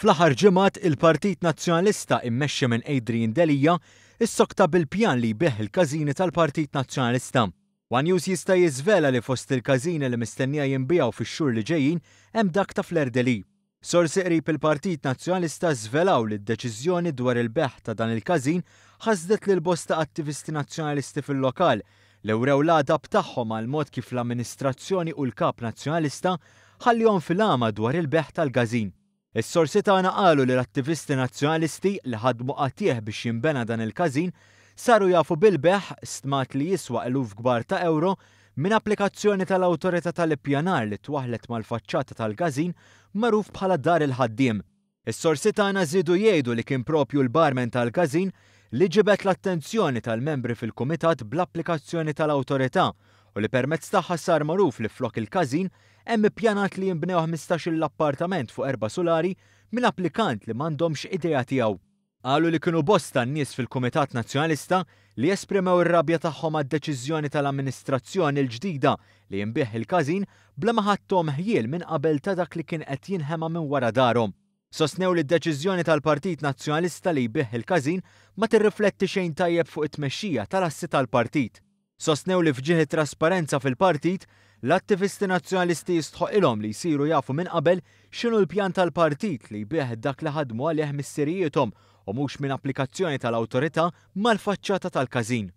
Fl-aħħar ġimgħat il-Partit Nazzjonalista immexxi minn Adrian Delija issokta bil-pjan li jbieħ il-każini tal-Partit Nazzjonalista. One News jista' jiżvela li fost il-każini li mistennija jinbiegħu fix-xhur li ġejjin hemm dak ta' Flerdeli. Sorsi qrib il-Partit Nazzjonalista żvelaw li d-deċiżjoni dwar il-beħ ta' dan il-każin ħasdet lil bosta attivisti nazzjonalisti fil-lokal li wrew l-għadab tagħhom għal mod kif l-amministrazzjoni u l-kap nazzjonalista ħallihom fil-għama dwar il-beħ tal-każin. Is-sorsi tagħna qalu li l-attivisti nazzjonalisti li ħadmu qatih biex jinbena dan il-każin saru jafu bil-beħ stmat li jiswa eluf kbar ta' euro minn applikazzjoni tal-Awtorità tal-Ippjanar li twaħlet mal-faċċata tal-każin magħruf bħala Dar il-Ħaddiem. Is-sorsi tagħna żiedu jgħidu li kien propju l-barmen tal-każin li ġibet l-attenzjoni tal-membri fil-Kumitat bl-applikazzjoni tal-Awtorità u li permezz tagħha sar magħruf li flok il-każin hemm ippjanat li jinbnew 15-il appartament fuq 4 sulari minn applikant li m'għandhomx idea tiegħu. Qalu li kienu bosta n-nies fil-Kumitat Nazzjonalista li esprimew ir-rabja tagħhom għad-deċiżjoni tal-amministrazzjoni l-ġdida li jinbieħ il-każin bla ma ħadthom ħjiel minn qabel ta' dak li kien qed jinħema minn wara darhom. Sostnew li d-deċiżjoni tal-Partit Nazzjonalista li jbieħ il-każin ma tirrifletti xejn tajjeb fuq it-tmexxija tal-assi tal-partit. Sostnew li fġieħ trasparenza fil-partit, l-attivisti nazzjonalisti jistħoqilhom li jsiru jafu minn qabel x'inhu l-pjan tal-partit li jbieħ dak li ħadmu għalih missierijithom u mhux minn applikazzjoni tal-Awtorità mal-faċċata tal-każin.